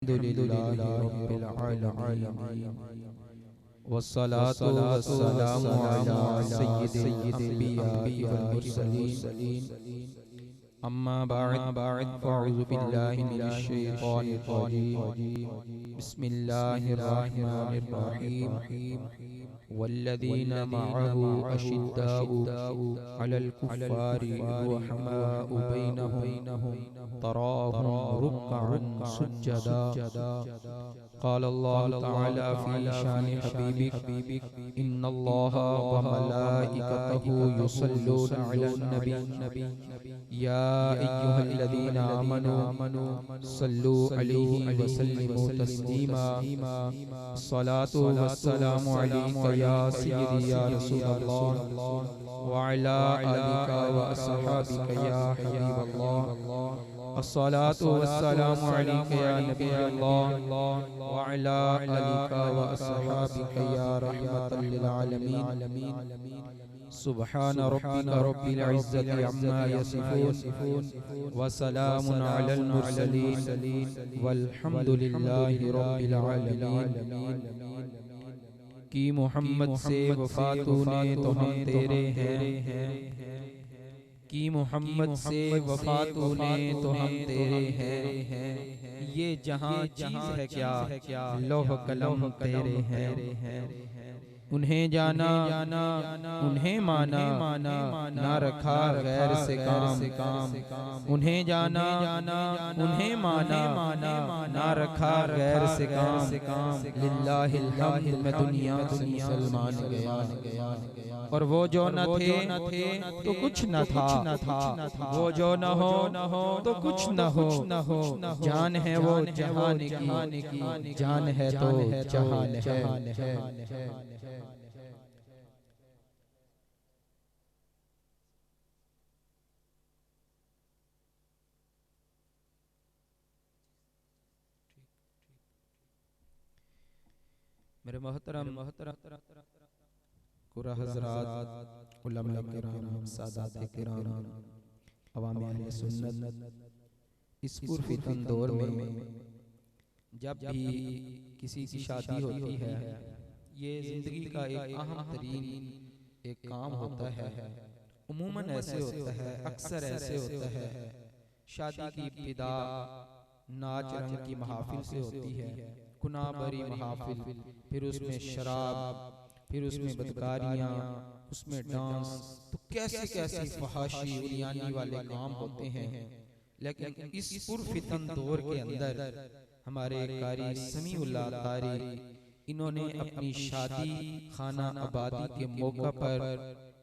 अल्हम्दुलिल्लाहि रब्बिल आलमीन वस्सलातु वस्सलामु अला सय्यिदिल अंबिया'i वल मुरसलीन अम्मा बअद फ़अऊज़ु बिल्लाहि मिनश शैतानिर रजीम बिस्मिल्लाहिर रहमानिर रहीम वल्लज़ीना मअहु अशिद्दाउ अलल कुफ़्फ़ारि रुहमाउ बैनहुम तराहुम रुक्अन सुज्जदा क़ाल अल्लाहु तआला फ़ी शानि हबीबिक इन्नल्लाहा व मलाइकतहु युसल्लूना अलन नबी या अय्युहल्लज़ीना आमनू सल्लु अलैहि व सल्लिमू तस्लीमा अस्सलातु वस्सलामु अलैका या सय्यदी या रसूलल्लाह व अला आलिका व अस्हाबिका या हबीबल्लाह अस्सलातु वस्सलामु अलैका या नबियल्लाह व अला आलिका व अस्हाबिका या रहमतल लिल आलमीन सुब्हान रब्बिका रब्बिल इज्जति अम्मा यसिफून व सलामुन अलल मुरसलीन वल्हम्दुलिल्लाहि रब्बिल आलमीन। कि मोहम्मद से वफा तूने तो हम तेरे हैं, कि मोहम्मद से वफा तूने तो हम तेरे हैं। ये जहां चीज है क्या लौह कलम तेरे हैं। उन्हें जाना उन्हें माना ना रखा गैर से काम। उन्हें जाना उन्हें माना ना रखा गैर से काम। लिल्लाहिल हम्द मैं दुनिया से मुसलमान गया। और वो जो न थे तो कुछ न था, वो जो न हो तो कुछ न हो। जान है वो जहान की, जान है तो जहान है। मेरे मोहतरम कुरा हज़रात, उलमा किराम, सादात किराम, अवाम अहले सुन्नत, इस पुरफितन दौर में जब भी किसी की शादी होती है, ये जिंदगी का एक अहम तरीन एक काम होता है। उम्मूमन ऐसे होता है, अक्सर ऐसे होता है, शादी की इब्तिदा नाच रंग की महाफिल से होती है, गुनाह भरी महाफिल, फिर उसमें शराब, फिर उसमें बदकारियाँ, उसमें डांस, तो कैसे कैसे फहाशी उलियानी वाले काम होते हैं। लेकिन इस पुरफितन दौर के अंदर हमारे कारी समीउल्लाह तारी, इन्होंने अपनी शादी खाना आबादी के मौका पर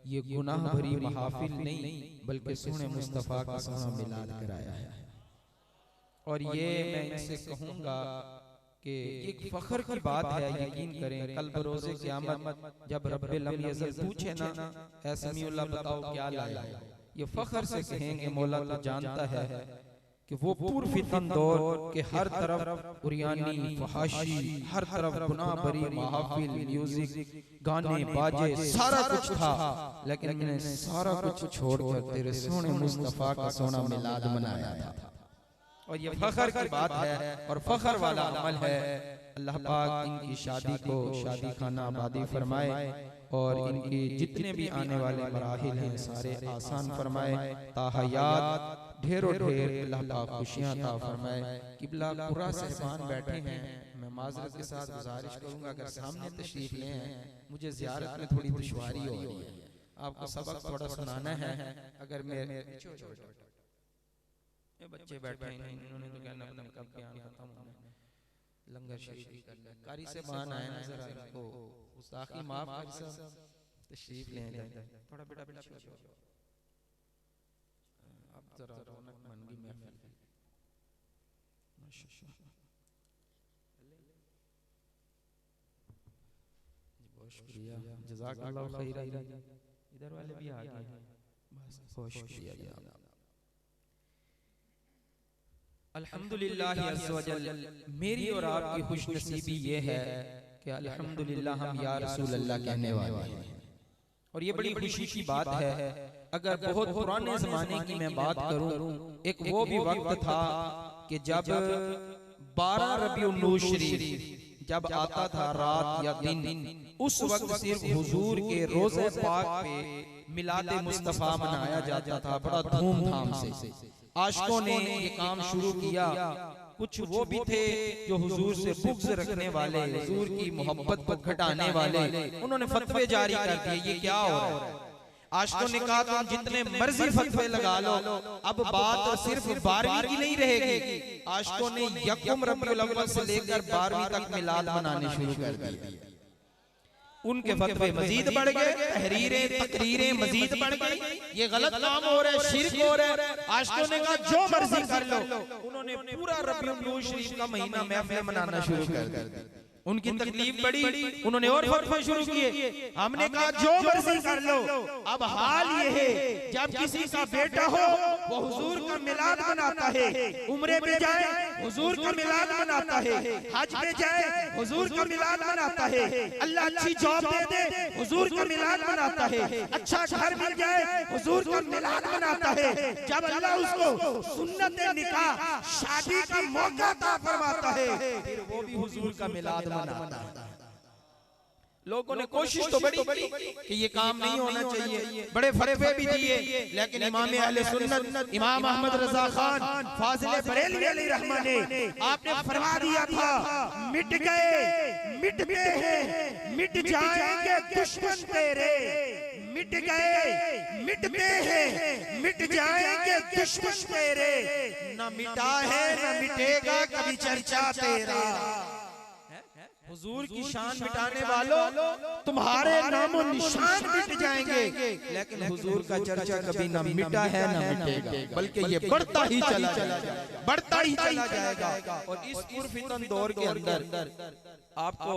ये गुनाह भरी महाफिल नहीं बल्कि सोने मुस्तफ़ा का सोना मिलाद कराया है। और ये मैं इनसे कहूँगा कि एक फख्र की बात है, यकीन करें कल बरोज़े क़यामत जब रब्बुल अज़ल पूछे ना ऐ समीउल्लाह बताओ क्या लाया, ये फख्र से कहेंगे मौला तो जानता है कि वो पुरफितन दौर के हर तरफ उरियानी फहाशी, हर तरफ गुनाह भरी महफिल, म्यूजिक, गाने बाजे, सारा कुछ था, लेकिन मैंने सारा कुछ छोड़कर तेरे सोने मुस्तफ़ा का सोना मिलाद मनाया था। और ये फख्र की बात है और फख्र वाला अमल है। अल्लाह पाक इनकी शादी को शादी खाना आबादी फरमाए और इनकी जितने भी आने वाले मराहिल हैं सारे आसान फरमाए। ताहयात ढेरों ढेर अल्लाह पाक खुशियां अता फरमाए। किबला कुरा साहबान बैठे हैं, मैं माजरत के साथ गुजारिश करूंगा अगर सामने तशरीफ ले हैं, मुझे ज़ियारत में थोड़ी दुश्वारी हो रही है, आपको सबक थोड़ा सुनाना है। अगर मेरे ये बच्चे बैठे हैं, इन्होंने तो कहना अपना कब बयान खत्म होना है, लंगर शरीफ ही करना है। कारी से मान आए ना जरा इनको गुस्ताखी माफ कर सब, तशरीफ ले जाए थोड़ा बेटा पीछे हो जाओ। अब जरा रौनक मन की महफिल, माशाअल्लाह बहुत शुक्रिया, जज़ाकल्लाहु खैरन। इधर वाले भी आ गए, बस बहुत शुक्रिया। अल्हम्दुलिल्लाह अज़्ज़ व जल, मेरी और आपकी खुशनसीबी ये है कि अल्हम्दुलिल्लाह हम या रसूल अल्लाह कहने वाले हैं। और ये बड़ी खुशी की बात है। अगर बहुत पुराने ज़माने की मैं बात करूं, एक वो भी वक्त था कि जब 12 रबीउल शरीफ जब आता था रात या दिन, उस वक्त सिर्फ हुजूर के रोज़े पाक पे मिलादे मुस्तफ़ा मनाया जाता था बड़ा धूमधाम से। आशिकों ने ये काम शुरू किया। कुछ वो भी थे जो हुजूर से बुग़्ज़ रखने वाले, हुजूर की मोहब्बत को घटाने वाले, उन्होंने फतवे जारी कर दिए। ये क्या हो रहा है? आशिकों ने कहा तुम जितने मर्जी फतवे लगा लो, अब बात सिर्फ 12वीं की नहीं रहेगी। आशिकों ने यकम रबीउल अव्वल से लेकर 12वीं तक मिलाद मनाने शुरू कर दिए। उनके फतवे मजीद बढ़ गए, तहरीरें तकरीरें मजीद बढ़ गई। ये गलत काम हो रहा है, शिर्क हो रहा है। आशिकों ने कहा जो मर्जी कर लो। उन्होंने पूरा रबीउल शरीफ का महीना महफिल मनाना शुरू कर दी। उनकी तकलीफ बढ़ी, उन्होंने और फतवे शुरू किए। हमने कहा जो मर्जी कर लो। अब हाल ये है, जब किसी का बेटा हो वो हुजूर का मिलाद मनाता है, उम्रे पे जाए हुजूर का मिलाद मनाता है, हज पे जाए हुजूर का मिलाद मनाता है, अल्लाह अच्छी जॉब दे दे हुजूर का मिलाद मनाता है, अच्छा घर मिल जाए हुजूर का मिलाद मनाता है। जब अल्लाह उसको सुन्नत निकाह शादी का मौका अता फरमाता है, फिर वो भी हुजूर का मिलाद मनाता है। लोगों ने कोशिश तो बड़ी कि ये काम नहीं होना चाहिए, बड़े फतवे भी दिए, लेकिन इमाम अहले सुन्नत इमाम अहमद रजा खान फाजिल बरेलवी अलैहि रहमा ने आपने फरमा दिया था, मिट गए मिटते हैं मिट जाएंगे दुश्मन तेरे, मिट गए मिटते हैं मिट जाएंगे दुश्मन तेरे, न मिटा है न मिटेगा कभी चर्चा तेरा। हुजूर की शान मिटाने वालों तुम्हारे नामो निशान मिट जाएंगे, लेकिन हुजूर का चर्चा कभी न मिटा है न मिटेगा, बल्कि ये बढ़ता ही चला जाएगा, बढ़ता ही चला जाएगा। और इस पुरफितन दौर के अंदर आपको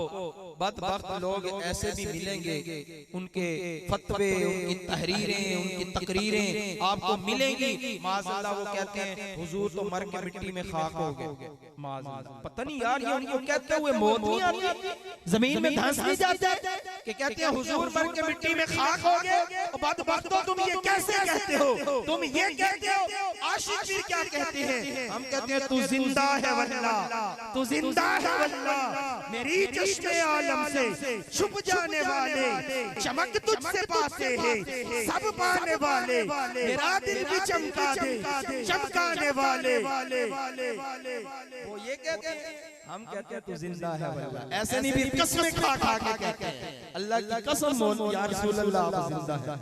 बदबख्त लोग ऐसे भी मिलेंगे, उनके फतवे, उनकी तहरीरें, उनकी तकरीरें आपको मिलेंगी। माज़अल्लाह वो कहते हैं हुजूर तो मर के मिट्टी में खाक हो गए। माज़अल्लाह पता नहीं यार, ये उनको कहते हुए मौत नहीं आती, जमीन में धंस नहीं जाते कि कहते हैं हुजूर मर के मिट्टी में खाक हो गए। बदबख्तों तुम ये कैसे कहते हो? तुम ये कहते हो। आशिक फिर क्या कहते हैं? हम कहते हैं तू जिंदा है वल्लाह, तू जिंदा है वल्लाह, मेरी चश्मे आलम से छुप जाने वाले, चमक तुझसे पाते हैं सब पाने वाले, मेरा दिल भी चमका दे चमकाने वाले। वो ये कहते हैं, हम कहते हैं तू जिंदा है वल्लाह। ऐसे नहीं भी कसमें खा खा के कहते हैं, अल्लाह की कसम या रसूल अल्लाह आप जिंदा है।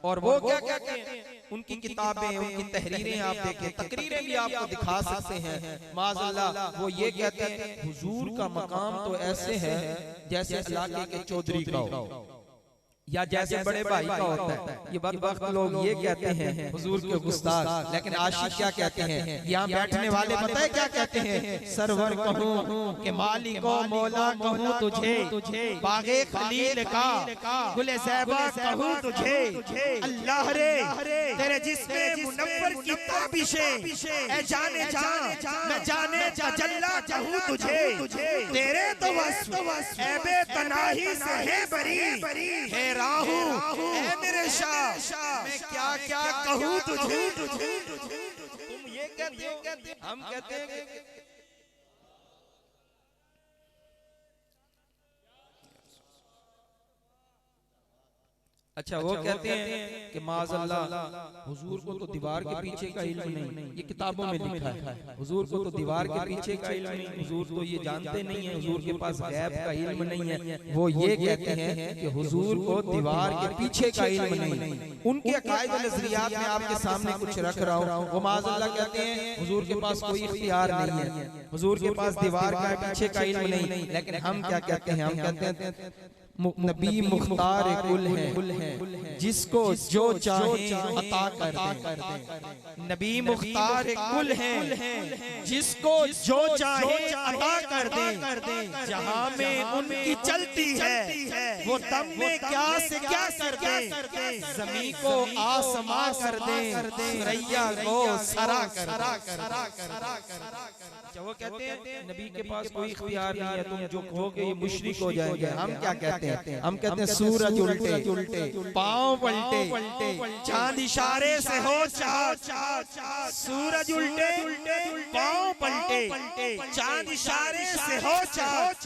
और वो क्या कहते हैं? उनकी किताबें, उनकी तहरीरें आप देखें, तकरीरें भी आपको दिखा सकते हैं। माज़अल्लाह वो ये कहते हैं हुजूर का मकाम तो ऐसे है जैसे इलाके के चौधरी का हो या जैसे बड़े भाई का होता है। ये बदबख्त लोग ये कहते हैं हुजूर के गुस्ताख, लेकिन आशिक क्या कहते हैं? यहाँ बैठने वाले पता है क्या कहते हैं? सरवर कहूँ कि मालिको मौला कहूँ तुझे, बागे खलील का गुले ज़ैबा कहूँ तुझे, अल्लाह रे तेरे जिस्मे मुनव्वर की ताबिशें, ए जाने जा मैं जाने तजल्ला कहूँ तुझे, तेरे तो वस्फ़ ऐबे तनाही से है बरी है राहू ऐ मेरे शाह, मैं क्या क्या कहूँ तुझे। तुम ये कहते हो, हम कहते हैं अच्छा। वो कहते हैं कि माज़अल्लाह हुजूर को तो दीवार के पीछे का इल्म नहीं, ये किताबों में लिखा है। हुजूर को तो दीवार के पीछे का इल्म नहीं, हुजूर तो ये जानते नहीं है, हुजूर के पास गैब का इल्म नहीं है। वो ये कहते हैं कि हुजूर को दीवार के पीछे का इल्म नहीं। उनके अकायद व नज़रियात में आपके सामने कुछ रख रहा हूँ। वो माज़अल्लाह कहते हैं हुजूर के पास कोई इख्तियार नहीं है, हुजूर के पास दीवार का पीछे का इल्म नहीं। लेकिन हम क्या कहते हैं? हम कहते हैं नबी मुख्तार कुल है, जिसको जो चाहे अता कर दे। नबी मुख्तार कुल है, जिसको जो चाहे अता कर दे। जहाँ में उनकी चलती है वो दम में क्या से क्या कर दे, जमी को आसमां कर दे, रैया को सरा कर दे। वो कहते हैं नबी के पास कोई इख्तियार नहीं है, तुम जो कहोगे ये मुशरिक हो जाएंगे। हम क्या कहते हैं? हम कहते हैं सूरज उल्टे, पांव पलटे, चांद इशारे से हो चाँद। सूरज उल्टे, पांव पलटे, चांद इशारे से हो चाँद।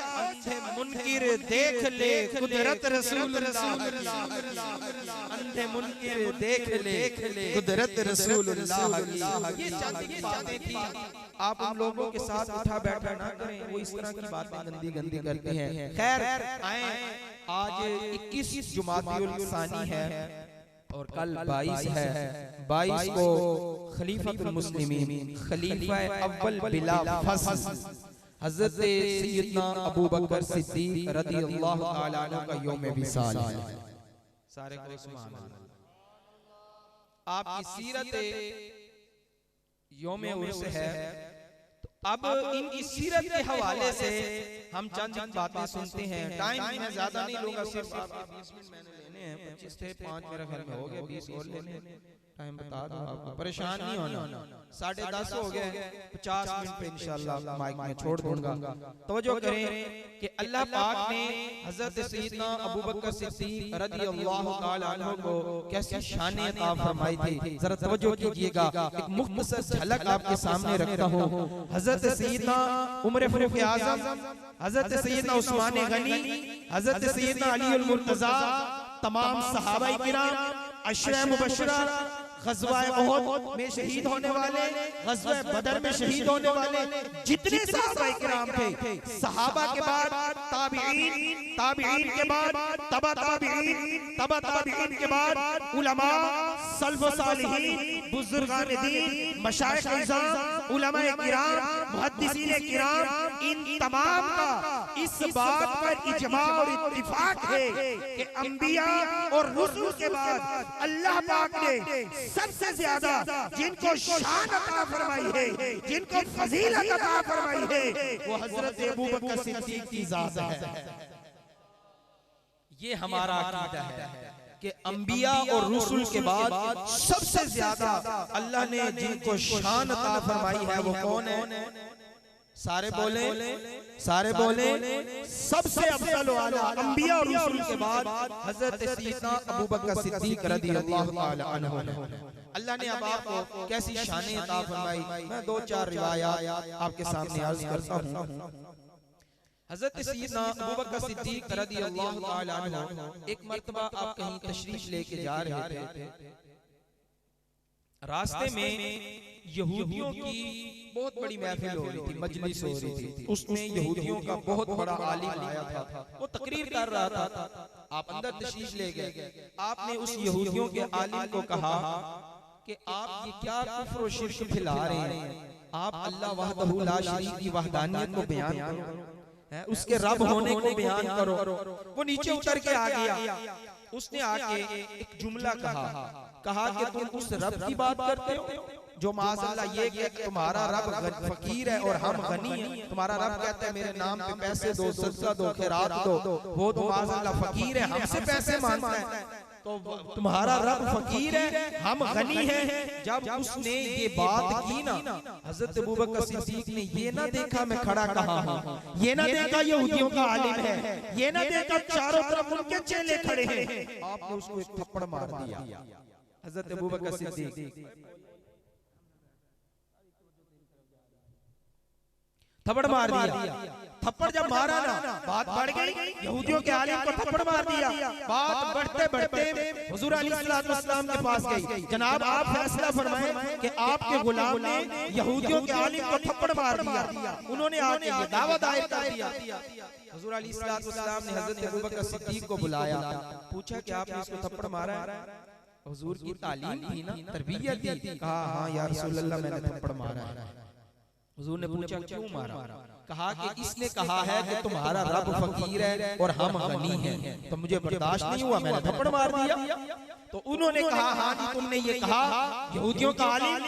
अंधे मुनकिर देख ले कुदरत रसूलुल्लाह, अंधे मुनकिर देख ले कुदरत रसूलुल्लाह। ये चंद की बातें थी। आप उन लोगों के साथ उठा बैठा ना करें, वो इस तरह की बातें गंदी गंदी करते हैं। खैर आए, आज 21 जुमादियुल सानी है और कल 22 है। 22 को खलीफतुल मुस्लिमीन, खलीफा अव्वल बिला फस्ल हजरत सैयदना अबू बकर सिद्दीक रज़ियल्लाहु ताला अन्हु का यौम विसाल है। सारे को सुभान अल्लाह। आपकी सीरत यौम उर्स है, तो अब इनकी सीरत के हवाले से हम चंद बातें सुनते हैं। टाइम मैं ज्यादा नहीं लूंगा, सिर्फ 20 मिनट मैंने लेने हैं। 25 थे, 5 मेरे घर में हो गए, 20 और लेने। टाइम बता दो आपको, परेशान नहीं होना। 10:30 हो गए, 50 मिनट पे इंशाअल्लाह माइक में छोड़ दूंगा। तवज्जो करें कि अल्लाह पाक ने हजरत सैयदना अबू बकर सिद्दीक रज़ियल्लाहु ताला अन्हु को कैसी शान अता फरमाई थी, जरा तवज्जो कीजिएगा। एक मुख्तसर झलक आपके सामने रखता हूं। हजरत सैयदना उमर फारूक आज़म, हजरत सैयदना उस्मान गनी, हजरत सैयदना अली अल मुर्तजा, तमाम सहाबा किराम, अशरा मुबशरा, ग़ज़वा उहद में शहीद होने वाले, ग़ज़वा बदर में शहीद होने वाले जितने सहाबा किराम थे, सहाबा के बाद ताबीईन, ताबीईन के बाद तबा ताबीईन, तबा ताबीईन के बाद उलमा, सल्फ़ व सालिहीन, बुज़ुर्गान दीन, मशाइख़ इज़ाम, उलमा किराम, मुहद्दिसीन किराम, इन तमाम का इस बात पर इजमा और इत्तिफाक है कि अंबिया और रुसूल के बाद अल्लाह पाक ने सबसे ज्यादा जिनको शान अता फरमाई है, जिनको फजीलत अता फरमाई है, वो हजरत अबू बकर सिद्दीक की जात है। ये हमारा अकीदा है कि अंबिया और रसूल के बाद सबसे ज्यादा अल्लाह ने जिनको शान अता फरमाई है वो कौन है? सारे बोले, सारे बोले, सबसे अफजल वाला अंबिया और रसूल के बाद हजरत सैयदना अबू बकर सिद्दीक रज़ियल्लाहु ताला अन्हु। अल्लाह ने अब आपको कैसी शान अता फरमाई, मैं 2-4 रिवायात आपके सामने अर्ज करता हूं। हजरत सैयदना अबू बकर सिद्दीक रज़ियल्लाहु ताला अन्हु एक मर्तबा आप कहीं तशरीफ लेके जा रहे थे, रास्ते में यहूदियों की बहुत बड़ी महफिल हो रही थी, मजलिस हो रही थी। उसमें यहूदियों का बहुत बड़ा आलिम आया था, वो तकरीर कर रहा था। आप अंदर तशरीफ ले गए। आपने उस यहूदियों के आलिम को कहा कि आप ये क्या कुफ्र और शिर्क फैला रहे हैं? आप अल्लाह वहदहू ला शरीक की वहदानियत को बयान करो, उसके रब होने को बयान करो। वो नीचे उतर के आ गया। उसने आके एक जुमला कहा कि तुम उस रब की बात करते हो जो माज़अल्लाह ये कि तुम्हारा रब फकीर है और हम गनी हैं। तुम्हारा रब कहता है मेरे नाम पे पैसे दो, सदका दो, खैरात दो, वो तो माज़अल्लाह फकीर है, हमसे पैसे मांगता है। तो तुम्हारा रब फकीर है, हम गनी हैं। जब उसने ये बात की ना, हजरत अबू बकर सिद्दीक ने ये ना देखा मैं खड़ा कहाँ हूँ, ये ना देखा यहूदियों का आलिम है, ये ना देखा चारों तरफ उनके चेले खड़े हैं, आपने उसको एक थप्पड़ मार दिया। हजरत अबू बकर सिद्दीक थप्पड़ मार दिया। थप्पड़ जब मारा ना, बात बढ़ गई। यहूदियों के आलिम को थप्पड़ मार दिया। बात बढ़ते बढ़ते हुजूर अलैहिस्सलाम के पास गई। जनाब आप फैसला फरमाएं कि आपके गुलाम ने यहूदियों के आलिम को थप्पड़ मार दिया। उन्होंने आके ये दावा दायर कर दिया। हुजूर अलैहिस्सलाम ने हजरत अबू बकर सिद्दीक को बुलाया, पूछा कि आपने इसको थप्पड़ मारा है? हुजूर की तालीम थी ना, तरबियत थी। कहा हाँ या रसूल अल्लाह मैंने थप्पड़ मारा है। हुजूर ने पूछा क्यों मारा? कहा कि इसने कहा है कि तुम्हारा रब फकीर है और हम गनी हैं, तो मुझे बर्दाश्त नहीं हुआ, मैंने थप्पड़ मार दिया। तो उन्होंने कहा हाँ जी तुमने ये कहा, यहूदियों का आलिम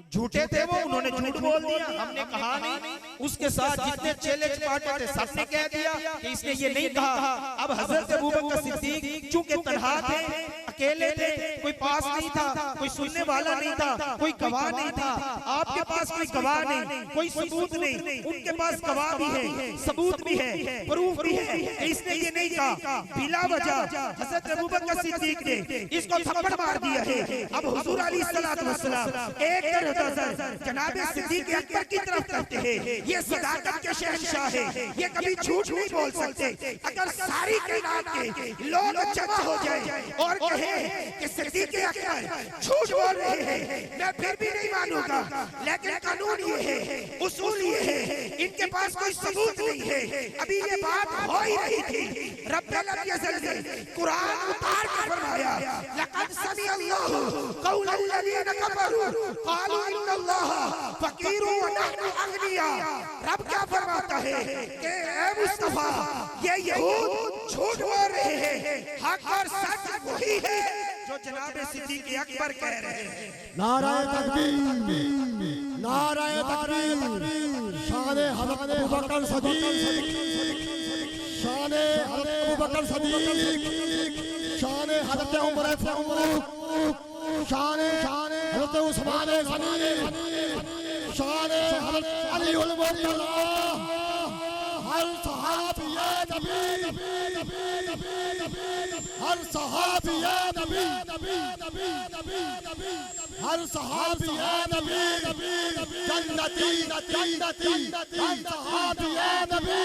झूठे थे वो, उन्होंने झूठ बोल दिया, हमने कहा नहीं। उसके साथ जितने चेले चपाटे थे सबने कह दिया कि इसने ये नहीं कहा। अब हजरत अबू बकर सिद्दीक चूंकि तन्हा थे, अकेले थे, कोई पास नहीं था, कोई सुनने वाला नहीं था, कोई गवाह नहीं था। आपके पास कोई गवाह नहीं, कोई सबूत नहीं, उनके पास गवाह भी है, सबूत भी है, प्रूफ भी है। इसने ये नहीं कहा बिला वजह हज़रत अबू बकर सिद्दीक ने इसको थप्पड़ मार दिया है। अब हुजूर अलैहिस्सलातु वस्सलाम एक नजर जनाब सिद्दीक अकबर की तरफ करते हैं। ये सदाकत के शहंशाह है, ये कभी झूठ नहीं बोल सकते। अगर सारी कायनात के लोग जमा हो जाए और कहे कि सिद्दीक अकबर झूठ बोल रहे हैं, मैं फिर भी नहीं मानूंगा। लेकिन कानून ये है, उसूल ये है, इनके पास कोई सबूत नहीं है। अभी ये बात हो ही रही थी, रब्बुल अज़्ज़ल ने कुरान उतार के फरमाया लक़द समिअल्लाहु क़ौलल लज़ीना कफ़रू क़ालू इन्नल्लाह फ़क़ीरुन व नहनु अग़निया। रब क्या फरमाता है कि ए मुस्तफा, ये यहूद झूठ बोल रहे हैं, हक और सच वही है जो जनाब सिद्दीक अकबर कह रहे हैं। नाराए तकबीर, नाराए तकबीर। शान हज़रत अबू बकर सिद्दीक, शान हज़रत अबू बकर सिद्दीक, शान हज़रत उमर फारूक, शान हज़रत उस्मान गनी, शान हज़रत अली उल मुर्तज़ा। हर सहाबिया नबी, हर सहाबिया नबी, हर सहाबिया नबी जन्नती, जन्नती, हर सहाबिया नबी।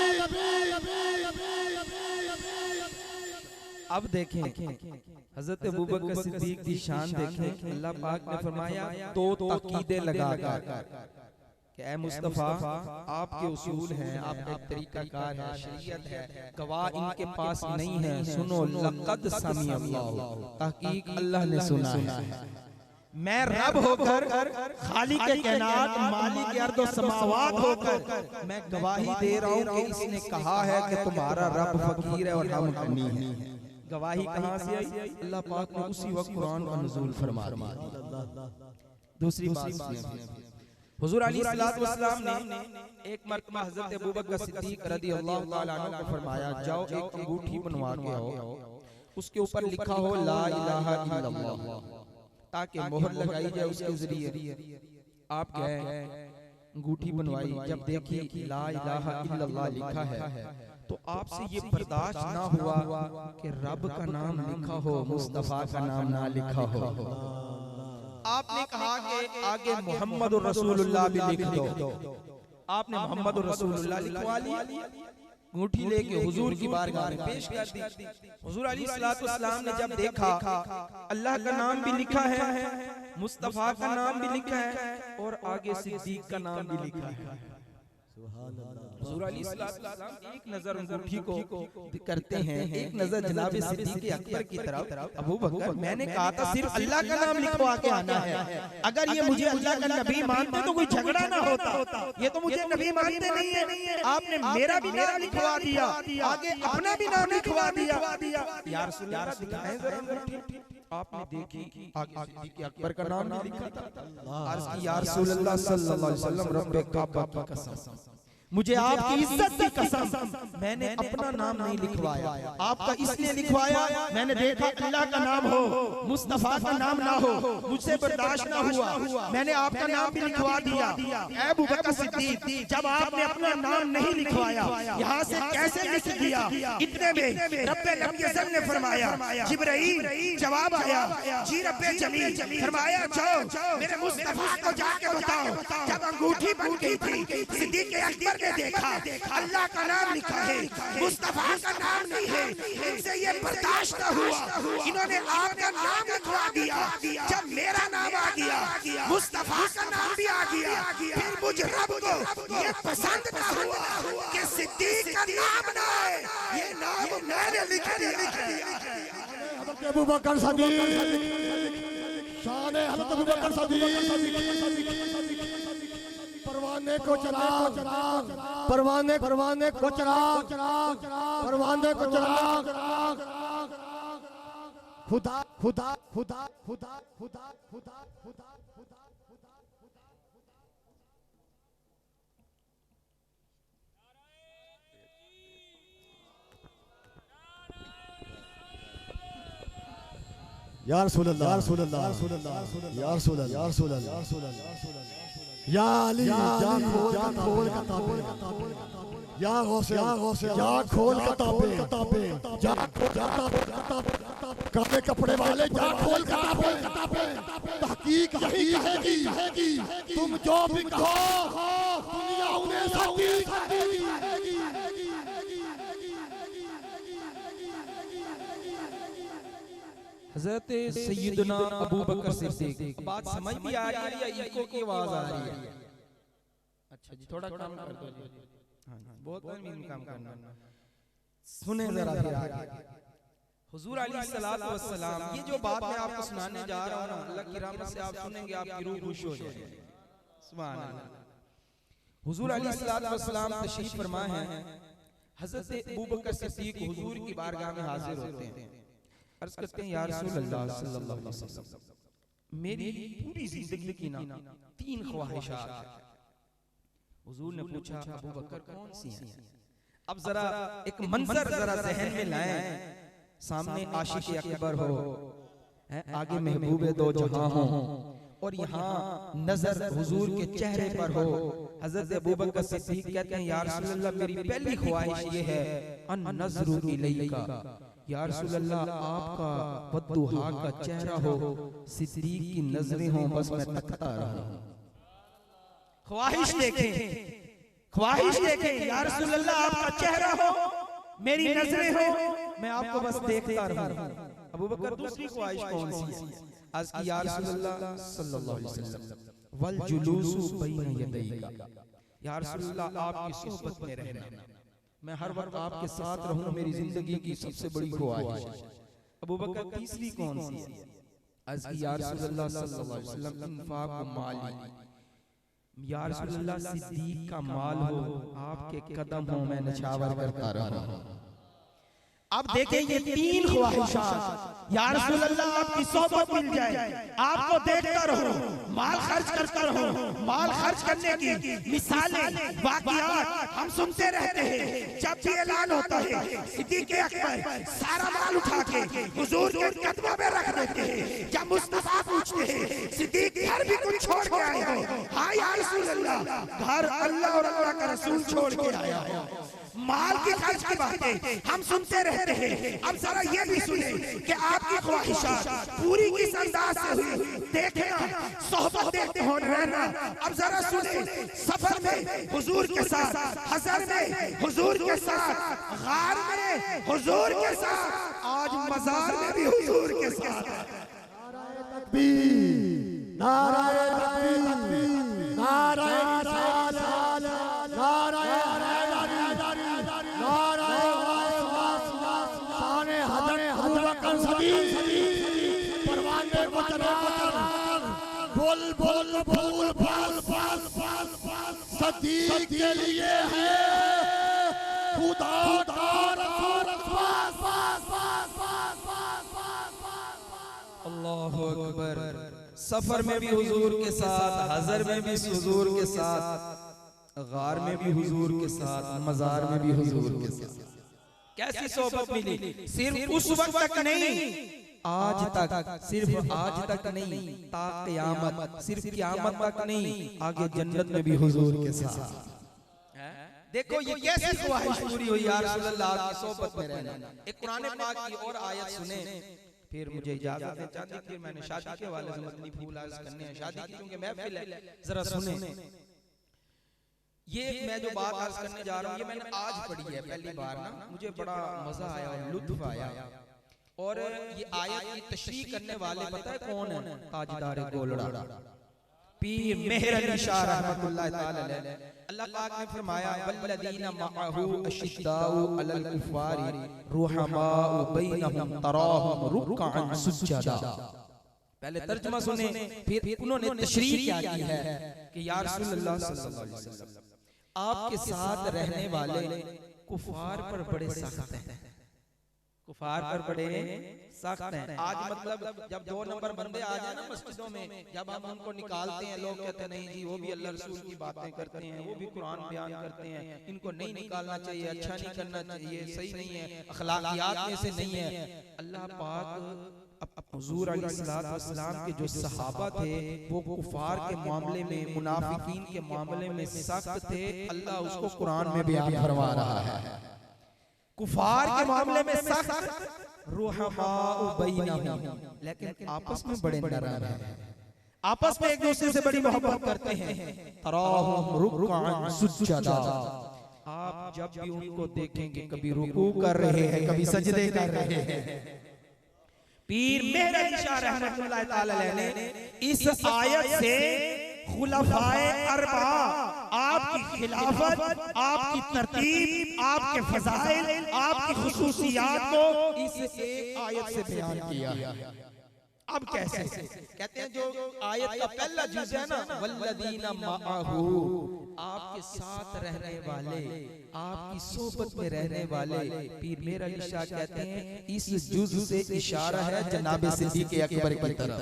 अब देखें हज़रत अबू बकर सिद्दीक की शान देखें। अल्लाह पाक ने फरमाया दो ताकीदें लगाकर कि ऐ मुस्तफा, आपके उसूल हैं, आपका एक तरीकाकार है, शरीयत है, गवाह इनके पास नहीं है। सुनो, लक़द समिअल्लाहु, तहकीक अल्लाह ने सुना है। मैं रब होकर, खालिक कायनात, मालिक अर्द व समावात होकर मैं गवाही दे रहा हूँ कि इसने कहा है कि तुम्हारा रब फकीर है और हम गनी हैं। गवाही कहाँ से आई? अल्लाह पाक ने उसी वक्त कुरान का नुज़ूल फरमा दिया। दूसरी बात, हुजूर अलैहिस्सलातु वस्सलाम ने एक मरतबा हज़रत अबू बकर सिद्दीक रज़ियल्लाहु ताला अन्हु को फरमाया, जाओ एक अंगूठी बनवा के आओ, उसके ऊपर लिखा हो ला इलाहा इल्लल्लाह, ताकि मोहर लगाई जाए उसके जरिए। आप गए, अंगूठी बनवाई, जब देखी कि ला इलाहा इल्लल्लाह लिखा है तो आपसे ये बर्दाश्त ना हुआ कि रब का नाम लिखा हो, मुस्तफा का नाम ना लिखा हो। आपने कहा कि आगे मोहम्मद रसूलुल्लाह भी लिख दो। आपने मोहम्मद रसूलुल्लाह लिखवा लिया, अंगूठी लेके हुजूर की बारगाह में पेश कर दी। हुजूर अलैहिस्सलातु वस्सलाम ने जब देखा अल्लाह का नाम भी लिखा है, मुस्तफा का नाम भी लिखा है और आगे सिद्दीक का नाम भी लिखा है। हुजूर अलैहिस्सलाम एक नजर अंगूठी को करते हैं, एक नजर जनाब सिद्दीक अकबर की तरफ। अबू बकर, मैंने कहा था सिर्फ अल्लाह का नाम लिखवा के आना है। अगर ये मुझे अल्लाह का नबी मानते तो कोई झगड़ा ना होता। ये तो मुझे नबी मानते नहीं है, आपने मेरा भी नाम लिखवा दिया, आगे अपना भी नाम लिखवा दिया। या रसूलल्लाह दिखाएं जरा अंगूठी। आपने देखी आगे सिद्दीक अकबर का नाम भी लिखा था। अर्ज़ की या रसूलल्लाह सल्लल्लाहु अलैहि वसल्लम, रब्बे काबा की कसम, मुझे आपकी इज्जत की कसम, मैंने अपना नाम नहीं लिखवाया, आपका इसलिए लिखवाया, मैंने देखा अल्लाह का नाम हो, मुस्तफा का नाम ना हो, मुझसे बर्दाश्त ना हुआ, मैंने आपका नाम भी लिखवा दिया। ऐ अबू बकर सिद्दीक, जब आपने अपना नाम नहीं लिखवाया, यहाँ से कैसे लिख दिया? इतने में रब्बुल अज़्ज़ल ने फरमाया, जिब्राईल जवाब आया, जी रब्बे जलील, फरमाया जाओ मेरे मुस्तफा को जाके बताओ, जब अंगूठी बन गई थी, सिद्दीक अकबर ने देखा अल्लाह का नाम लिखा है, मुस्तफा का नाम नहीं है, इनसे ये बर्दाश्त न हुआ, इन्होंने आपका नाम लिखवा दिया। जब मेरा नाम आ गया, मुस्तफा का नाम भी आ गया, फिर मुझ रब को ये पसंद न हुआ कि सिद्दीक का नाम ना है, ये नाम मैंने लिख दिया। हज़रत अबू बकर सिद्दीक, शान हज़रत अबू बकर सिद्दीक। परवाने को चला, परवाने परवाने को चला, परवाने को चला। खुदा खुदा खुदा खुदा खुदा खुदा खुदा खुदा। या रसूल अल्लाह, या रसूल अल्लाह, या रसूल अल्लाह, या रसूल अल्लाह, या रसूल अल्लाह, या रसूल अल्लाह, या अली, या खोल किताबें, या गौसे, या खोल किताबें, या काले कपड़े वाले, या खोल किताबें, तहकीक यही कहेगी, तुम जो भी कहो दुनिया उन्हें सच्ची कहेगी। हज़रत सैयदना अबू बकर सिद्दीक, बात समझ भी आ रही है या इको की आवाज आ रही है? अच्छा जी, थोड़ा काम कर दो जी। हाँ, बहुत काम करना। सुने जरा फिर आगे। हुजूर अलैहिस्सलातु वस्सलाम, ये जो बात मैं आपको सुनाने जा रहा हूँ ना, अल्लाह की रहमत से आप सुनेंगे आपकी रूह खुश हो जाएगी। सुभान अल्लाह। हुजूर अलैहिस्सलातु वस्सलाम तशरीफ फरमा हैं। हज़रत अबू बकर सिद्दीक हुजूर की बारगाह में हाजिर होते हैं। अर्ज़ करते हैं, या रसूल अल्लाह सल्लल्लाहु अलैहि वसल्लम, मेरी पूरी जिंदगी की ना 3 ख्वाहिशात हैं। हुजूर ने पूछा, अबू बकर कौन सी हैं? अब जरा एक मंजर जरा ज़हन में लाएं। सामने आशिक अकबर हो, आगे महबूबे दो जहां हो, और यहाँ नजर हुजूर के चेहरे पर हो। हज़रत अबू बकर सिद्दीक कहते हैं, या रसूल अल्लाह, मेरी पहली ख्वाहिश ये है, अन नज़रु इलैका, या रसूल अल्लाह, आपका वद्दुहा का चेहरा हो, सिद्दीक की नजरें हो, बस मैं तकता रहा हूं। ख्वाहिश देखें, ख्वाहिश देखें, या रसूल अल्लाह, आपका चेहरा हो, मेरी नजरें हो, मैं आपको बस देखता रहूं। अबू बकर दूसरी ख्वाहिश कौन सी है? आज की, या रसूल अल्लाह सल्लल्लाहु अलैहि वसल्लम, वल जुलूसु बैन यदैका, या रसूल अल्लाह, आपकी सोहबत में रहना, मैं हर वक्त आपके साथ रहूं, मेरी जिंदगी की सबसे बड़ी ख्वाहिश है। अबू बकर तीसरी कौन सी है? आज की, या रसूल अल्लाह सल्लल्लाहु अलैहि वसल्लम, इंफाक माली, या रसूल अल्लाह, सिद्दीक का माल हो, आपके कदम हो, मैं निछावर करता रहा हूं। अब देखें ये 3 ख्वाहिशात, या रसूल अल्लाह, आपकी सोहबत मिल जाए, आपको देखता रहो, माल खर्च करता रहो। माल खर्च करने की मिसालें, वाक़ियात हम सुनते रहते हैं। जब भी ऐलान होता है, सिद्दीक अकबर सारा माल उठा के हुजूर के कदमों में रख देते हैं। जब मुस्तफा पूछते हैं, सिद्दीक घर भी कुछ छोड़ के आए हो? हाँ या रसूल अल्लाह, घर अल्लाह और अल्लाह का रसूल छोड़ के आया हो। माल की खर्च की बातें हम सुनते रहते हैं। अब जरा ये भी सुने कि आपकी ख्वाहिशात पूरी किस अंदाज से हुई, देखना, सोहबत देखते हो रहना। अब जरा सुने, सफर में हुजूर के साथ, हज़र में हुजूर के साथ, गार में हुजूर के साथ, आज मजार में भी हुजूर के साथ। तकबीर, नाराए तकबीर, नाराए रिसालत, नाराए परवाने को चरार, बोल बोल बोल बोल बोल, सिद्दीक के लिए है खुदा का रसूल। अल्लाहु अकबर। सफर में भी हुजूर के साथ, हज़र में भी हुजूर के साथ, गार में भी हुजूर के साथ, मजार में भी हुजूर के साथ। कैसी सोहबत मिली! सिर्फ उस वक्त तक नहीं, आज तक, सिर्फ आज तक नहीं, ता क़यामत, सिर्फ क़यामत तक नहीं, आगे जन्नत में भी हुजूर के साथ। देखो ये कैसी ख्वाहिश पूरी हुई, या रसूल अल्लाह, आपकी सोहबत में रहना। एक कुरान पाक की और आयत सुने, फिर मुझे इजाजत दें। चाहती फिर मैंने शादी के वाले से अपनी फूल अर्ज करने हैं, शादी की क्योंकि महफिल है, जरा सुने। ये मैं जो बात अर्ज करने जा रहा हूँ, ये मैंने आज पढ़ी है पहली बार ना, मुझे बड़ा मजा आया और लुत्फ आया। और ये आयत की तशरीह करने वाले पता है कौन है? ताजदार गोलड़ा, पीर मेहर अली शाह रहमतुल्लाह ताला अलैह। अल्लाह पाक ने फरमाया, वल्लदीना मअहू अशिद्दाउ अलल कुफारी रुहमाउ बैनहुम तराहुम रुकअन सुज्जदा। पहले तर्जुमा सुने, फिर उन्होंने तशरीह क्या की है कि या रसूल अल्लाह सल्लल्लाहु अलैहि वसल्लम, आपके साथ रहने वाले कुफार पर बड़े सख्त हैं, कुफार पर बड़े सख्त हैं। आज मतलब जब 2 नंबर बंदे आ जाए ना मस्जिदों में, जब हम उनको निकालते हैं, लोग कहते हैं नहीं जी वो भी अल्लाह रसूल की बातें करते हैं, वो भी कुरान बयान करते हैं, इनको नहीं निकालना चाहिए, अच्छा नहीं करना चाहिए, सही नहीं है, अखलाकियात में से नहीं है। अल्लाह पाक हुजूर अलैहिस्सलाम के जो सहाबा थे वो कुफार के मामले में, मुनाफिकीन के मामले में सख्त थे। अल्लाह उसको कुरान में बयान फरमा रहा है। कुफार के मामले में सख्त, रुहमाउ बैनहुम, लेकिन आपस में बड़े नरम हैं, आपस में एक दूसरे से बड़ी मोहब्बत करते हैं। तराहुम रुक्अन सुज्जदा, आप जब भी उनको देखेंगे कभी रुकू कर रहे हैं, कभी सजदे कर रहे हैं। पीर मेहर अली शाह रहमतुल्लाह ताला अलैह ने इस आयत से खुलफाए अरबा, आपकी खिलाफत, आपकी तरतीब, आपके फज़ाइल, आपकी खुसूसियात को इस एक आयत से बयान किया। अब कैसे? कहते हैं जो आयत का पहला जुज़ है ना, वल्लदीना माअहू, आपके साथ रहने वाले, आपकी सोबत में रहने वाले। पीर मेहर अली शाह कहते हैं इस जुज़ से इशारा है जनाब सिद्दीक़ अकबर की तरफ,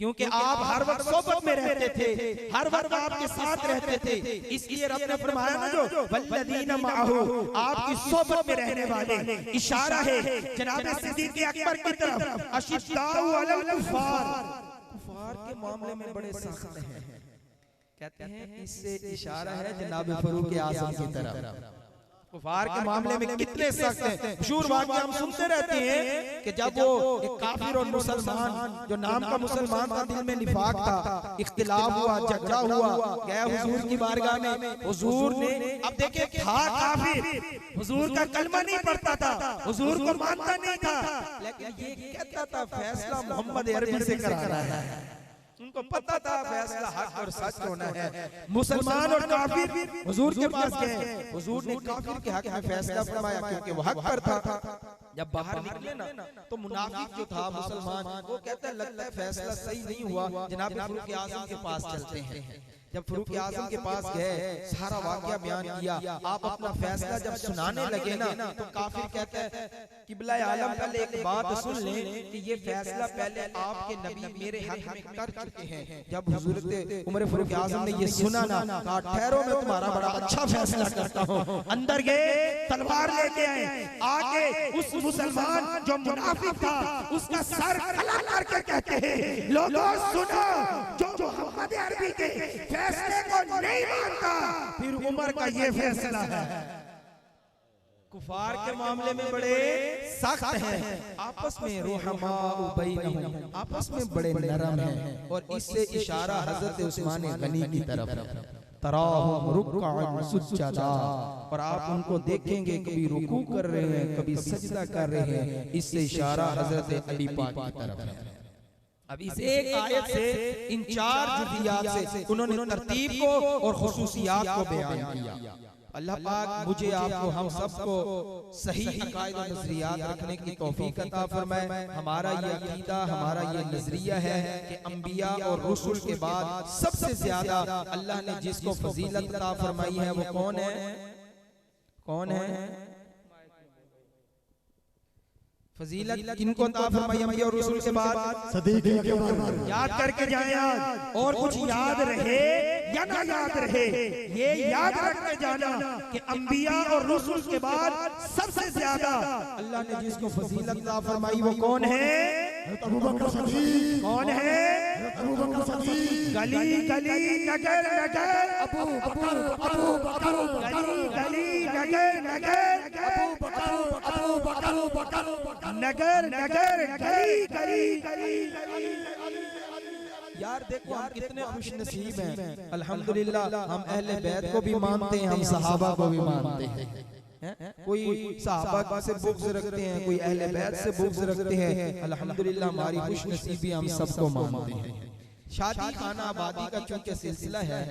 क्योंकि आप हर वक्त सोबत में रहते थे, हर वक्त आपके साथ रहते थे। इसलिए रब ने फरमाया ना जो वल्लदीना माअहू, आपकी सोबत में रहने वाले, इशारा है जनाब सिद्दीक़ अकबर की तरफ। अशिद्दाउ अलल कुफ़ार, कुफार के मामले में बड़े सख्त हैं। कहते हैं इससे इशारा है जनाब फरूक आज़म की तरफ। कुफार के मामले में कितने सख्त हैं। मशहूर वाक़या हम सुनते रहते हैं कि जब वो एक काफिर और मुसलमान, जो नाम का मुसलमान था, दिल में निफाक था, इख्तिलाफ हुआ, झगड़ा हुआ, गया हुजूर की बारगाह में। हुजूर ने, अब देखिए, था काफिर, हुजूर का कलमा नहीं पढ़ता था, हुजूर को मानता नहीं था, लेकिन ये कहता था फैसला मोहम्मद अरबी से कराना है। उनको पता था फैसला हक और सच होना है। मुसलमान और काफिर हुजूर के पास गए, हुजूर ने काफिर के हक में फैसला फरमाया क्योंकि वो हक पर था। जब बाहर निकले ना तो मुनाफिक जो था मुसलमान, वो कहता है लगता है फैसला सही नहीं हुआ, जनाब फरूक आज़म के पास चलते हैं। जब फरूक आज़म के पास गए, सारा वाकया बयान किया। आप अपना फैसला जब सुनाने लगे ना तो काफिर कहता है किबला आलम पहले एक बात सुन लें कि ये फैसला पहले आपके नबी मेरे हक में कर चुके हैं। जब हुजूरत उमर फारूक आज़म ने ये सुना ना, कहा ठहरो मैं तुम्हारा बड़ा अच्छा फैसला करता हूँ। अंदर गए, तलवार लेके आए, आके उस मुसलमान जो मुनाफिक था उसका सर अलग करके कहते हैं लोगों सुनो, जो मोहम्मद अरबी के फैसले को नहीं मानता, फिर उमर का ये फैसला है। कुफार के मामले में बड़े सख्त हैं, आपस में रुहमाउ बैनहुम, आपस में बड़े नरम हैं। और इससे इशारा हजरत उस्मान गनी की तरफ, तराहुम रुक्अन सुज्जदा, और आप उनको देखेंगे कभी रुकू कर रहे हैं, कभी सजदा कर रहे हैं। इससे इशारा हजरत अली पाक की तरफ है। अब इस एक आयत से, इन चार जुज़ियात से उन्होंने तरतीब को और खुसूसियात को बयान किया। अल्लाह पाक मुझे, आपको, हम सबको सही अकायद और नजरियात रखने की तौफीक अता फरमाए। हमारा ये अकीदा, हमारा ये नजरिया है कि अंबिया और रसूल के बाद सबसे ज्यादा अल्लाह ने जिसको फजीलत अता फरमाई है वो कौन है? कौन है? फजीलत किनको अता फरमाई अंबिया और रसूल के बाद? सिद्दीक़ अकबर। याद करके जाए आज, और कुछ याद रहे या ना याद रहे, ये याद रखते जाना कि अंबिया और रसूल के बाद सबसे ज्यादा अल्लाह ने जिसको फजीलत अता फरमाई वो कौन है? अबू बकर सिद्दीक़। कौन है? अबू बकर सिद्दीक़। गली गली नगर नगर अबू बकर, अबू बकर, गली गली नगर नगर अबू बकर, अबू बकर, नगर नगर गली गली गली। यार देखो हम कितने खुश नसीब हैं, अल्हम्दुलिल्लाह। हम अहले बैत को भी मानते हैं, हम सहाबा को भी मानते हैं। कोई सहाबा से बुग़्ज़ रखते हैं, कोई अहले बैत से बुग़्ज़ रखते हैं। अल्हम्दुलिल्लाह हमारी खुश नसीबी, हम सबको मानते हैं। शादी खाना आबादी का चूंकि सिलसिला है,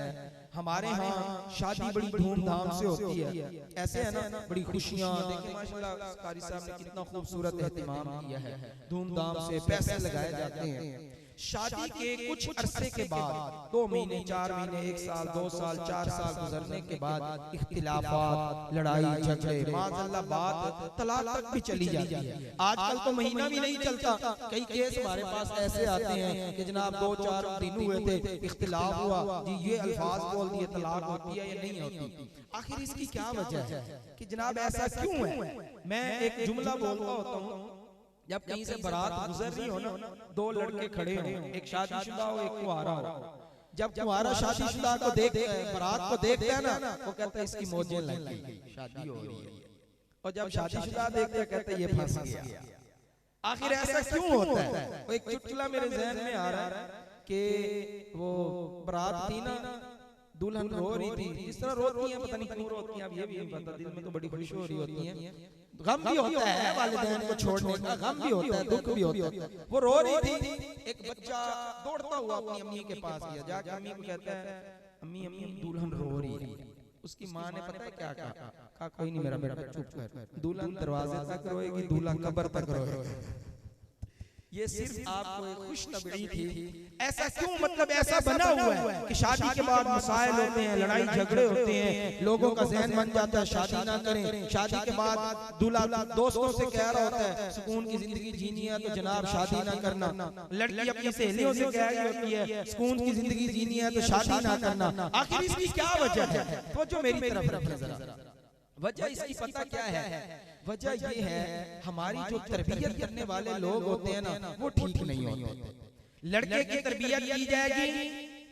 हमारे यहाँ शादी बड़ी धूमधाम से होती है। ऐसे है ना, बड़ी खुशियाँ। देखिए माशाल्लाह कारी साहब ने कितना खूबसूरत एहतिमाम किया है, धूमधाम से पैसे लगाए जाते हैं। शादी के कुछ अरसे के बाद, 2 महीने, 4 महीने, 1 साल, 2 साल, 4 साल गुजरने के बाद इख्तिलाफात, लड़ाई झगड़े, माज़अल्लाह बात तलाक तक भी चली जाती है। आजकल तो महीना भी नहीं चलता, कई केस हमारे पास ऐसे आते हैं कि जनाब 2-4 दिन हुए थे, इख्तिलाफ हुआ जी, ये अल्फाज बोल दिए, तलाक होती है या नहीं होती। आखिर इसकी क्या वजह है कि जनाब ऐसा क्यों है? मैं एक जुमला बोलता होता हूँ, जब कहीं से बारात गुजर रही हो ना, दो लड़के खड़े हो, एक शादीशुदा हो एक कुंवारा हो, जब कुंवारा शादीशुदा को देखता है, बारात को देखता है ना, वो कहता है इसकी मौजें लग गई, शादी हो रही है। और जब शादीशुदा देखता है कहता है ये फंस गया। आखिर ऐसा क्यों होता है? वो एक चुटकुला मेरे ज़हन में आ रहा है कि वो बारात थी ना, दुल्हन रो रही थी, जिस तरह रोती हैं पता नहीं क्यों रोती हैं, अब ये भी नहीं पता, दिल में तो बड़ी खुशी हो रही होती है, गम भी होता है वालिदैन को छोड़ने का, गम भी होता है, दुख भी होता है। वो रो रही थी, एक बच्चा दौड़ता हुआ अपनी अम्मी के पास गया, जाकर अम्मी को कहता है अम्मी अम्मी दुल्हन रो रही है। उसकी माँ ने पता है क्या कहा? कोई नहीं मेरा बेटा चुप कर, दुल्हन दरवाजे तक रोएगी, दूल्हा कब्र तक रोएगा। ये सिर्फ आपको एक खुश तबड़ी थी। ऐसा क्यों? मतलब ऐसा बना हुआ है कि शादी के बाद मसाइल होते हैं, लड़ाई झगड़े होते हैं, लोगों का ज़हन बन जाता है शादी ना करें। शादी के बाद दूल्हा दोस्तों से कह रहा होता है सुकून की जिंदगी जीनी है तो जनाब शादी ना करना, लड़की अपनी सहेलियों से कह रही होती है सुकून की जिंदगी जीनी है तो शादी ना करना। आखिर इसकी क्या वजह है? तो जो मेरी तरफ रखें जरा, वजह इसकी पता क्या है? वजह ये है हमारी जो तरबियत करने वाले लोग होते हैं ना, वो ठीक नहीं होते। लड़के की तरबियत की जाएगी,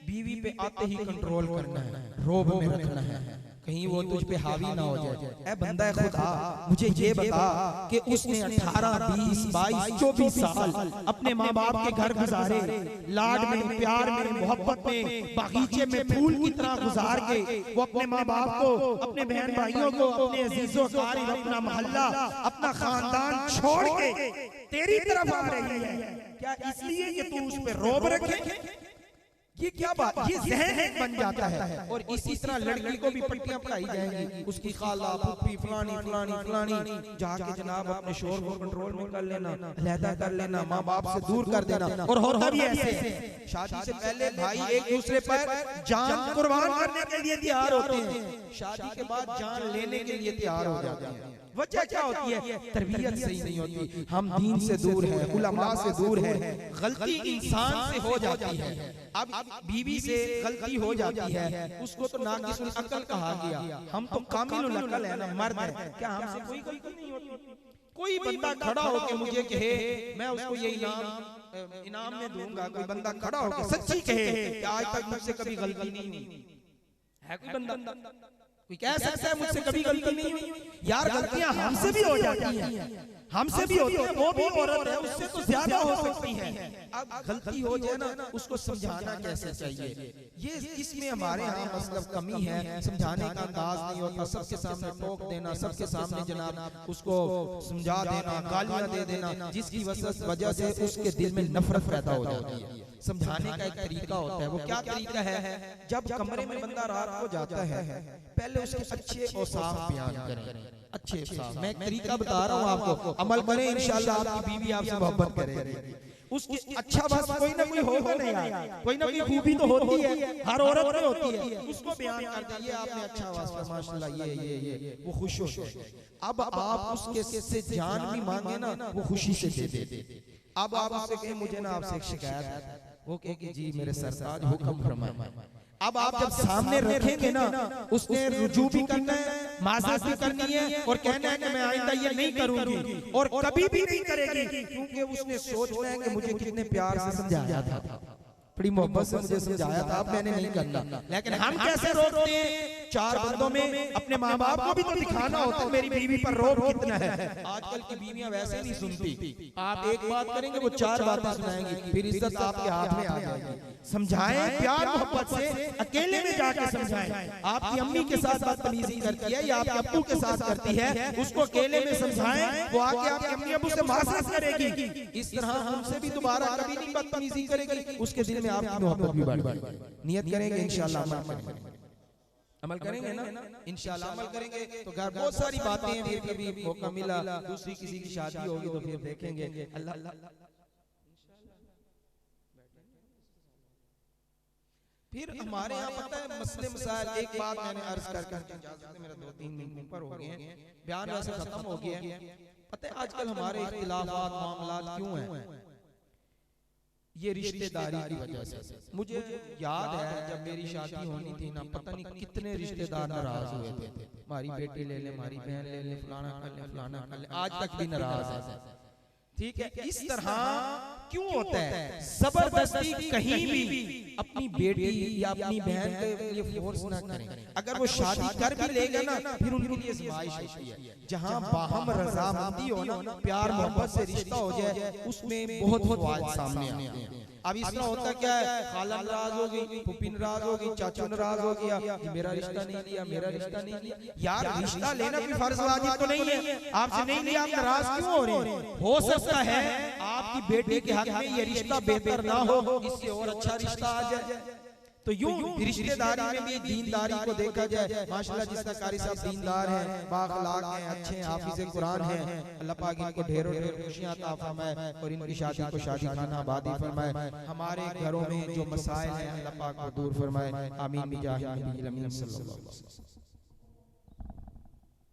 बीवी पे आते ही कंट्रोल करना है, रोब में रखना है, कहीं वो तुझ पे हावी ना हो जाए। ऐ बंदा खुदा मुझे ये बता कि उसने 18, 20, 22, 24 साल अपने माँ बाप के घर गुजारे, लाड में, प्यार में, मोहब्बत में, बागीचे में फूल की तरह गुजार के वो अपने माँ बाप को, अपने बहन भाइयों को, अपने अजीजों क़रीब, अपना मोहल्ला, अपना खानदान छोड़ के तेरी तरफ आ रही है, क्या इसलिए कि तू उस पे रोब रखे? ये क्या बात? ये ज़हन बन जाता है। और इसी तरह लड़की को भी पट्टियां पढ़ाई जाएंगी, उसकी खाला फूफी फलानी फलानी फलानी, जाके जनाब अपने शोर को कंट्रोल में कर लेना, अलहदा कर लेना, माँ बाप से दूर कर देना। और होता भी ऐसे है, शादी से पहले भाई एक दूसरे पर जान कुर्बान करने के लिए तैयार होते हैं, शादी के बाद जान लेने के लिए तैयार हो जाते हैं। वजह क्या होती है? तरबियत सही नहीं होती, हम दीन से दूर हैं, उलमा से दूर हैं, गलती इंसान से हो जाती है। अब बीवी से गलती हो जाती है, उसको तो नाकिसुल अकल कहा गया, हम तो कामिलुल अकल है ना, मर्द है, क्या हमसे कोई गलती नहीं होती? कोई बंदा खड़ा होके मुझे कहे मैं उसको ये इनाम में दूंगा, कोई बंदा खड़ा होके सच्ची कहे कि आज तक मुझसे कभी गलती नहीं हुई है, कोई बंदा कोई कह सकता है मुझसे कभी गलती नहीं हुई? यार गलतियां हमसे भी हो जाती हैं, हमसे भी होती है, वो भी औरत है, उससे तो ज्यादा हो सकती है। अब गलती हो जाए ना, उसको समझाना कैसे चाहिए, ये इसमें हमारे यहाँ मतलब कमी है, समझाने का अंदाज नहीं होता, सबके सामने टोक देना, सबके सामने जनाब उसको समझा देना, गालियां दे देना, जिसकी वजह से उसके दिल में नफरत पैदा हो जाती है। समझाने का एक तरीका होता है, वो क्या तरीका है? जब कमरे में बंदा रात को जाता है, पहले उसके अच्छे औसाफ बयान करें, अच्छे औसाफ। मैं एक तरीका बता रहा हूँ आपको, अमल करें, इंशाल्लाह आपकी बीवी आपसे मोहब्बत करेगी। उसकी अच्छा बस कोई ना कोई होगा नहीं यार, कोई ना कोई खूबी तो होती है, हर औरत में होती है, उसको बयान कर दीजिए आपने अच्छा वास्ता माशाल्लाह ये वो खुश हो जाए। अब आप उसके से जान भी मांगे ना, वो खुशी से दे दे। अब आप उससे कहें मुझे ना आपसे एक शिकायत है, वो कहे कि जी मेरे सरताज हुक्म फरमाएं। अब आप जब सामने रखेंगे ना, उसने रुजू भी करना है, माज़रत भी करनी है, और कहना है कि मैं आइंदा ये नहीं करूंगी, और कभी भी नहीं करेगी, क्योंकि उसने सोचना है कि मुझे कितने प्यार से समझाया था, बड़ी मोहब्बत से मुझे समझाया था, अब मैंने नहीं करना। लेकिन हम कैसे रोकते हैं? 4 बंदों में अपने माँ बाप को भी तो दिखाना होता है मेरी बीवी पर रोब कितना है। आजकल की बीवियां वैसे नहीं सुनती, आप एक बात करेंगे वो 4 बातें सुनाएंगी, फिर इज्जत आपके हाथ में आ जाएगी। समझाएं प्यार मोहब्बत से, अकेले में जाके समझाएं। आपकी अम्मी के साथ बदतमीजी करती है या आपके अब्बू के साथ करती है, उसको अकेले में समझाएं, वो आके आपकी अम्मी अब्बू से माफ़रत करेगी। इस तरह हमसे भी दोबारा कभी नहीं बदतमीजी करेगी, उसके दिल में आपकी मोहब्बत भी बढ़ेगी। नियत करेंगे इंशाल्लाह, अमल करेंगे ना, इंशाल्लाह अमल करेंगे तो घर बहुत सारी बातें हैं। फिर कभी मौका मिला, दूसरी किसी की शादी होगी तो फिर देखेंगे। अल्लाह फिर हमारे यहाँ पता है मसले मसाइल, एक बात मैंने अर्ज कर मेरा 2-3 मिनट ऊपर हो गए हैं, बयान वैसे खत्म हो गया है। पता है आजकल हमारे इख्तिलाफात मामलात क्यों हैं? ये रिश्तेदारी की वजह से। मुझे याद है जब मेरी शादी होनी थी ना, पता नहीं कितने रिश्तेदार नाराज हुए थे, हमारी बेटी ले ले, हमारी बहन ले ले, फलाना कर ले, फलाना कर ले, आज तक भी नाराज है। ठीक है, इस तरह क्यों होता है? जबरदस्ती कहीं भी अपनी बेटी या अपनी बहन के लिए फोर्स ना करें। अगर वो शादी कर भी लेगा ना, फिर उनके लिए आज़माइश होती है। जहां बाहम रज़ामंदी हो ना, प्यार मोहब्बत से रिश्ता हो जाए, उसमें बहुत फवाइद सामने आते हैं। अब इस तरह होता क्या है, खाला नाराज हो गई, फूफी नाराज हो गई, चाचू नाराज हो गया, मेरा रिश्ता नहीं लिया, मेरा रिश्ता नहीं लिया। यार रिश्ता लेना भी फर्ज वाजिब तो नहीं है, आपसे नहीं लिया, आप नाराज क्यों हो रहे हैं? हो सकता है आपकी बेटी के हक में ये रिश्ता बेहतर ना हो, इससे और अच्छा रिश्ता आ जाए। तो यूं रिश्तेदारी में भी दीनदारी को देखा जाए। माशाल्लाह जिसका कारी साहब दीनदार हैं, बाअखलाक हैं, अच्छे हैं, हाफिज़े कुरान हैं, अल्लाह पाक इनको ढेरों ढेर खुशियां अता फरमाए और इनकी शादी को शादी खाना आबादी फरमाए। हमारे घरों में जो मसाइल हैं अल्लाह पाक को दूर फरमाए। आमीन बिजाह नबी सल्लल्लाहु अलैहि वसल्लम।